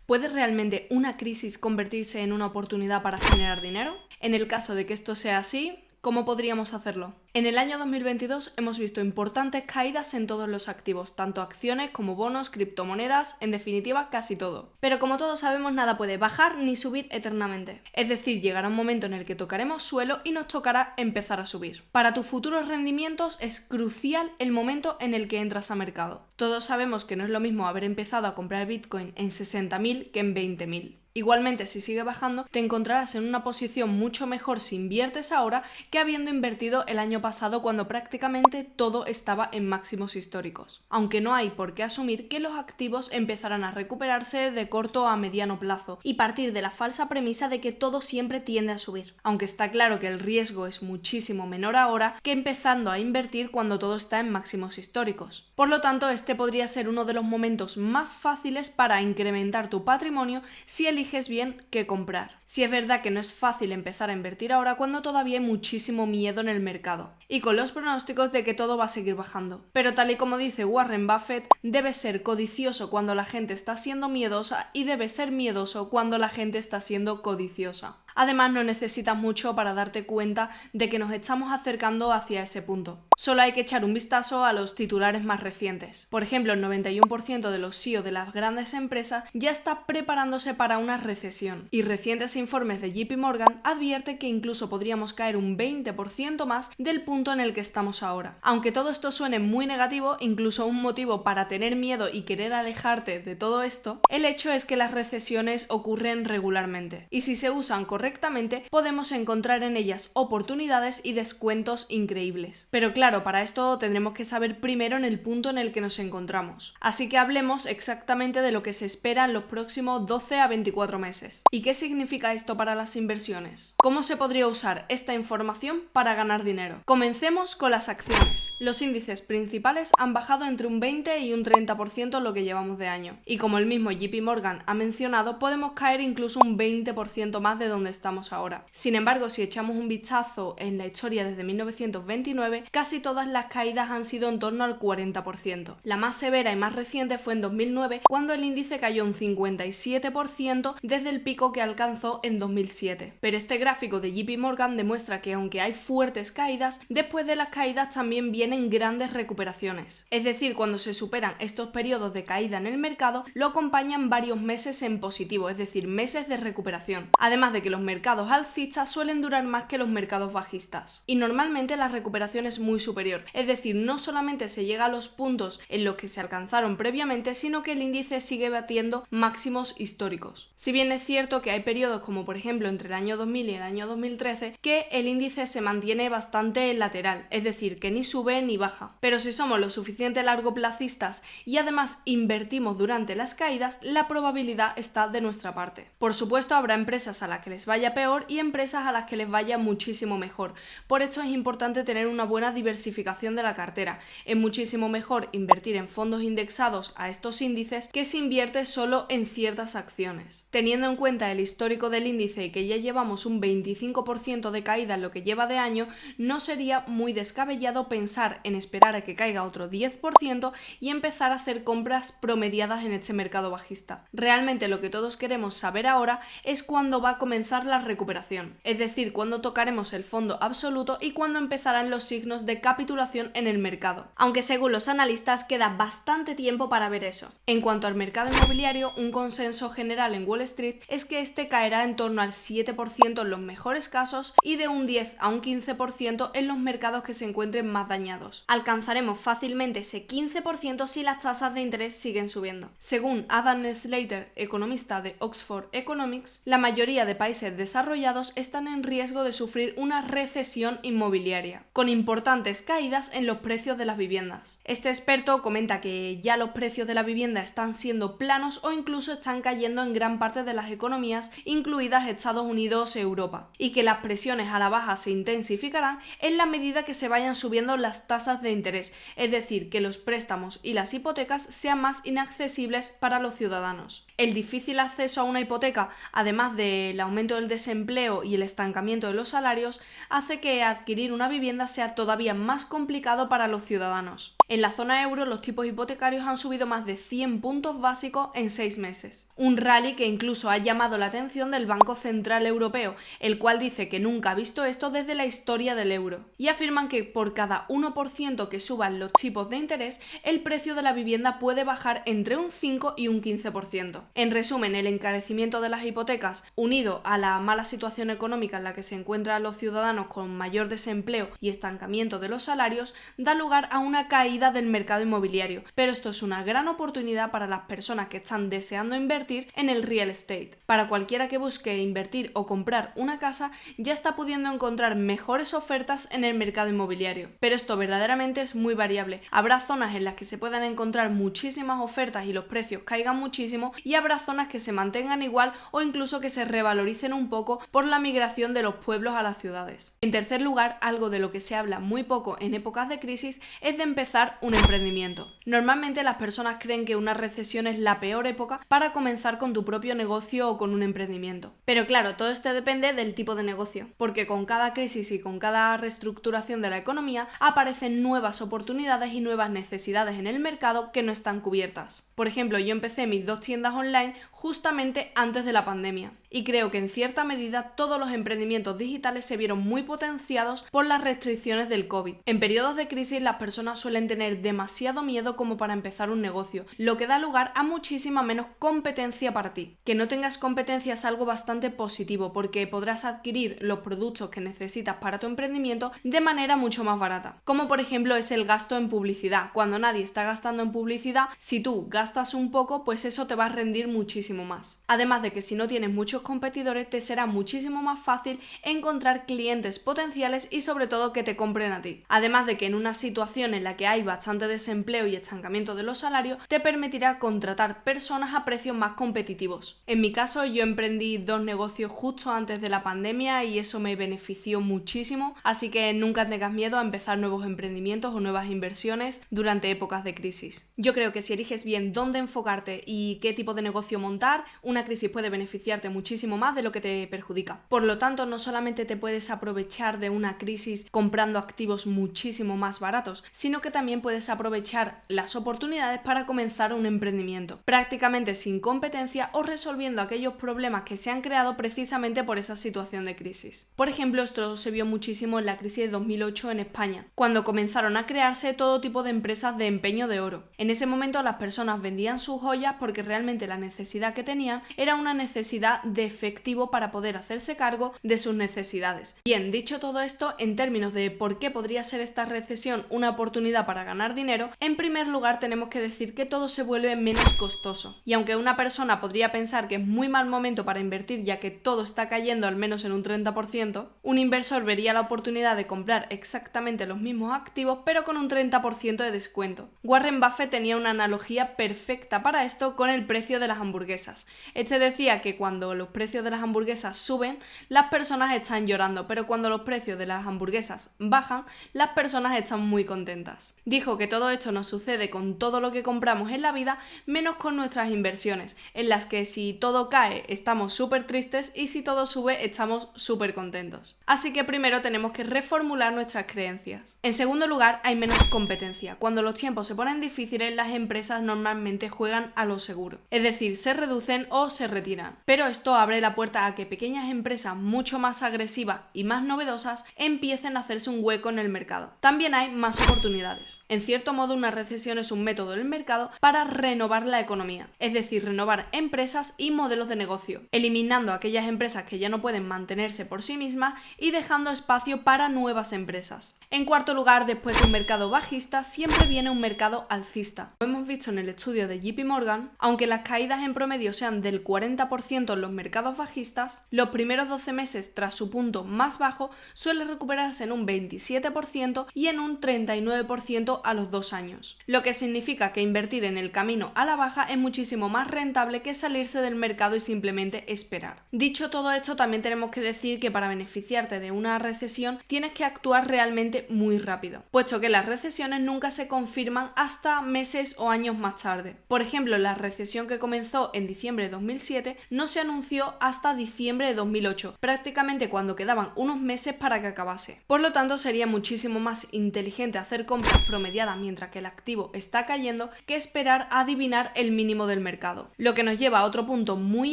¿Puede realmente una crisis convertirse en una oportunidad para generar dinero? En el caso de que esto sea así, ¿cómo podríamos hacerlo? En el año 2022 hemos visto importantes caídas en todos los activos, tanto acciones como bonos, criptomonedas, en definitiva casi todo. Pero como todos sabemos, nada puede bajar ni subir eternamente. Es decir, llegará un momento en el que tocaremos suelo y nos tocará empezar a subir. Para tus futuros rendimientos es crucial el momento en el que entras a mercado. Todos sabemos que no es lo mismo haber empezado a comprar Bitcoin en 60.000 que en 20.000. Igualmente, si sigue bajando, te encontrarás en una posición mucho mejor si inviertes ahora que habiendo invertido el año pasado cuando prácticamente todo estaba en máximos históricos. Aunque no hay por qué asumir que los activos empezarán a recuperarse de corto a mediano plazo y partir de la falsa premisa de que todo siempre tiende a subir. Aunque está claro que el riesgo es muchísimo menor ahora que empezando a invertir cuando todo está en máximos históricos. Por lo tanto, este podría ser uno de los momentos más fáciles para incrementar tu patrimonio si eliges bien qué comprar. Si es verdad que no es fácil empezar a invertir ahora cuando todavía hay muchísimo miedo en el mercado y con los pronósticos de que todo va a seguir bajando. Pero tal y como dice Warren Buffett, debes ser codicioso cuando la gente está siendo miedosa y debes ser miedoso cuando la gente está siendo codiciosa. Además, no necesitas mucho para darte cuenta de que nos estamos acercando hacia ese punto. Solo hay que echar un vistazo a los titulares más recientes. Por ejemplo, el 91% de los CEO de las grandes empresas ya está preparándose para una recesión. Y recientes informes de JP Morgan advierte que incluso podríamos caer un 20% más del punto en el que estamos ahora. Aunque todo esto suene muy negativo, incluso un motivo para tener miedo y querer alejarte de todo esto, el hecho es que las recesiones ocurren regularmente. Y si se usan correctamente, podemos encontrar en ellas oportunidades y descuentos increíbles. Pero claro, para esto tendremos que saber primero en el punto en el que nos encontramos. Así que hablemos exactamente de lo que se espera en los próximos 12 a 24 meses. ¿Y qué significa esto para las inversiones? ¿Cómo se podría usar esta información para ganar dinero? Comencemos con las acciones. Los índices principales han bajado entre un 20 y un 30% en lo que llevamos de año. Y como el mismo JP Morgan ha mencionado, podemos caer incluso un 20% más de donde estamos ahora. Sin embargo, si echamos un vistazo en la historia desde 1929, casi todas las caídas han sido en torno al 40%. La más severa y más reciente fue en 2009, cuando el índice cayó un 57% desde el pico que alcanzó en 2007. Pero este gráfico de JP Morgan demuestra que aunque hay fuertes caídas, después de las caídas también vienen grandes recuperaciones. Es decir, cuando se superan estos periodos de caída en el mercado, lo acompañan varios meses en positivo, es decir, meses de recuperación. Además de que los mercados alcistas suelen durar más que los mercados bajistas. Y normalmente la recuperación es muy superior, es decir, no solamente se llega a los puntos en los que se alcanzaron previamente, sino que el índice sigue batiendo máximos históricos. Si bien es cierto que hay periodos como por ejemplo entre el año 2000 y el año 2013, que el índice se mantiene bastante lateral, es decir, que ni sube ni baja. Pero si somos lo suficiente largoplacistas y además invertimos durante las caídas, la probabilidad está de nuestra parte. Por supuesto, habrá empresas a las que les vaya peor y empresas a las que les vaya muchísimo mejor. Por esto es importante tener una buena diversificación de la cartera. Es muchísimo mejor invertir en fondos indexados a estos índices que si inviertes solo en ciertas acciones. Teniendo en cuenta el histórico del índice y que ya llevamos un 25% de caída en lo que lleva de año, no sería muy descabellado pensar en esperar a que caiga otro 10% y empezar a hacer compras promediadas en este mercado bajista. Realmente lo que todos queremos saber ahora es cuándo va a comenzar la recuperación, es decir, cuándo tocaremos el fondo absoluto y cuándo empezarán los signos de capitulación en el mercado, aunque según los analistas queda bastante tiempo para ver eso. En cuanto al mercado inmobiliario, un consenso general en Wall Street es que este caerá en torno al 7% en los mejores casos y de un 10 a un 15% en los mercados que se encuentren más dañados. Alcanzaremos fácilmente ese 15% si las tasas de interés siguen subiendo. Según Adam Slater, economista de Oxford Economics, la mayoría de países desarrollados están en riesgo de sufrir una recesión inmobiliaria, con importantes caídas en los precios de las viviendas. Este experto comenta que ya los precios de la vivienda están siendo planos o incluso están cayendo en gran parte de las economías, incluidas Estados Unidos y Europa, y que las presiones a la baja se intensificarán en la medida que se vayan subiendo las tasas de interés, es decir, que los préstamos y las hipotecas sean más inaccesibles para los ciudadanos. El difícil acceso a una hipoteca, además del aumento del desempleo y el estancamiento de los salarios, hace que adquirir una vivienda sea todavía más complicado para los ciudadanos. En la zona euro los tipos hipotecarios han subido más de 100 puntos básicos en 6 meses. Un rally que incluso ha llamado la atención del Banco Central Europeo, el cual dice que nunca ha visto esto desde la historia del euro. Y afirman que por cada 1% que suban los tipos de interés, el precio de la vivienda puede bajar entre un 5 y un 15%. En resumen, el encarecimiento de las hipotecas, unido a la mala situación económica en la que se encuentran los ciudadanos con mayor desempleo y estancamiento de los salarios, da lugar a una caída del mercado inmobiliario. Pero esto es una gran oportunidad para las personas que están deseando invertir en el real estate. Para cualquiera que busque invertir o comprar una casa, ya está pudiendo encontrar mejores ofertas en el mercado inmobiliario. Pero esto verdaderamente es muy variable. Habrá zonas en las que se puedan encontrar muchísimas ofertas y los precios caigan muchísimo, y habrá zonas que se mantengan igual o incluso que se revaloricen un poco por la migración de los pueblos a las ciudades. En tercer lugar, algo de lo que se habla muy poco en épocas de crisis es de empezar un emprendimiento. Normalmente las personas creen que una recesión es la peor época para comenzar con tu propio negocio o con un emprendimiento. Pero claro, todo esto depende del tipo de negocio, porque con cada crisis y con cada reestructuración de la economía aparecen nuevas oportunidades y nuevas necesidades en el mercado que no están cubiertas. Por ejemplo, yo empecé mis 2 tiendas online justamente antes de la pandemia, y creo que en cierta medida todos los emprendimientos digitales se vieron muy potenciados por las restricciones del COVID. En periodos de crisis las personas suelen tener demasiado miedo como para empezar un negocio, lo que da lugar a muchísima menos competencia para ti. Que no tengas competencia es algo bastante positivo, porque podrás adquirir los productos que necesitas para tu emprendimiento de manera mucho más barata. Como por ejemplo es el gasto en publicidad. Cuando nadie está gastando en publicidad, si tú gastas un poco, pues eso te va a rendir muchísimo más. Además de que si no tienes muchos competidores, te será muchísimo más fácil encontrar clientes potenciales y sobre todo que te compren a ti. Además de que en una situación en la que hay bastante desempleo y estancamiento de los salarios, te permitirá contratar personas a precios más competitivos. En mi caso, yo emprendí 2 negocios justo antes de la pandemia y eso me benefició muchísimo, así que nunca tengas miedo a empezar nuevos emprendimientos o nuevas inversiones durante épocas de crisis. Yo creo que si eliges bien dónde enfocarte y qué tipo de negocio montar, una crisis puede beneficiarte muchísimo más de lo que te perjudica. Por lo tanto, no solamente te puedes aprovechar de una crisis comprando activos muchísimo más baratos, sino que también puedes aprovechar las oportunidades para comenzar un emprendimiento, prácticamente sin competencia o resolviendo aquellos problemas que se han creado precisamente por esa situación de crisis. Por ejemplo, esto se vio muchísimo en la crisis de 2008 en España, cuando comenzaron a crearse todo tipo de empresas de empeño de oro. En ese momento las personas vendían sus joyas porque realmente la necesidad que tenían era una necesidad de efectivo para poder hacerse cargo de sus necesidades. Bien, dicho todo esto, en términos de por qué podría ser esta recesión una oportunidad para ganar dinero, en primer lugar tenemos que decir que todo se vuelve menos costoso. Y aunque una persona podría pensar que es muy mal momento para invertir ya que todo está cayendo al menos en un 30%, un inversor vería la oportunidad de comprar exactamente los mismos activos pero con un 30% de descuento. Warren Buffett tenía una analogía perfecta para esto con el precio de las hamburguesas. Este decía que cuando los precios de las hamburguesas suben, las personas están llorando, pero cuando los precios de las hamburguesas bajan, las personas están muy contentas. Dijo que todo esto nos sucede con todo lo que compramos en la vida, menos con nuestras inversiones, en las que si todo cae estamos súper tristes y si todo sube estamos súper contentos. Así que primero tenemos que reformular nuestras creencias. En segundo lugar, hay menos competencia. Cuando los tiempos se ponen difíciles, las empresas normalmente juegan a lo seguro, es decir, se reducen o se retiran. Pero esto abre la puerta a que pequeñas empresas mucho más agresivas y más novedosas empiecen a hacerse un hueco en el mercado. También hay más oportunidades. En cierto modo, una recesión es un método del mercado para renovar la economía, es decir, renovar empresas y modelos de negocio, eliminando aquellas empresas que ya no pueden mantenerse por sí mismas y dejando espacio para nuevas empresas. En cuarto lugar, después de un mercado bajista, siempre viene un mercado alcista. Lo hemos visto en el estudio de JP Morgan, aunque las caídas en promedio sean del 40% en los mercados bajistas, los primeros 12 meses tras su punto más bajo suele recuperarse en un 27% y en un 39% a los 2 años, lo que significa que invertir en el camino a la baja es muchísimo más rentable que salirse del mercado y simplemente esperar. Dicho todo esto, también tenemos que decir que para beneficiarte de una recesión tienes que actuar realmente muy rápido, puesto que las recesiones nunca se confirman hasta meses o años más tarde. Por ejemplo, la recesión que comenzó en diciembre de 2007 no se anunció inició hasta diciembre de 2008, prácticamente cuando quedaban unos meses para que acabase. Por lo tanto, sería muchísimo más inteligente hacer compras promediadas mientras que el activo está cayendo que esperar a adivinar el mínimo del mercado. Lo que nos lleva a otro punto muy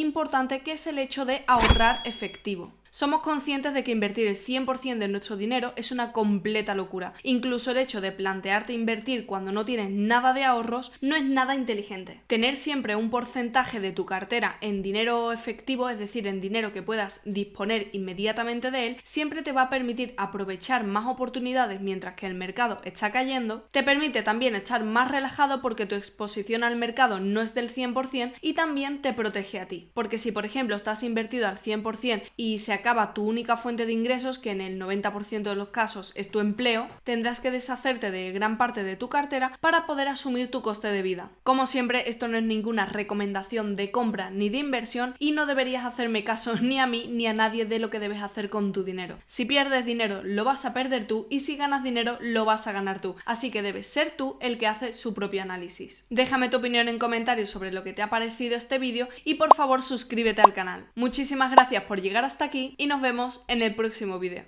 importante, que es el hecho de ahorrar efectivo. Somos conscientes de que invertir el 100% de nuestro dinero es una completa locura. Incluso el hecho de plantearte invertir cuando no tienes nada de ahorros no es nada inteligente. Tener siempre un porcentaje de tu cartera en dinero efectivo, es decir, en dinero que puedas disponer inmediatamente de él, siempre te va a permitir aprovechar más oportunidades mientras que el mercado está cayendo. Te permite también estar más relajado porque tu exposición al mercado no es del 100% y también te protege a ti. Porque si, por ejemplo, estás invertido al 100% y se acaba tu única fuente de ingresos, que en el 90% de los casos es tu empleo, tendrás que deshacerte de gran parte de tu cartera para poder asumir tu coste de vida. Como siempre, esto no es ninguna recomendación de compra ni de inversión y no deberías hacerme caso ni a mí ni a nadie de lo que debes hacer con tu dinero. Si pierdes dinero, lo vas a perder tú, y si ganas dinero, lo vas a ganar tú. Así que debes ser tú el que hace su propio análisis. Déjame tu opinión en comentarios sobre lo que te ha parecido este vídeo y por favor suscríbete al canal. Muchísimas gracias por llegar hasta aquí y nos vemos en el próximo vídeo.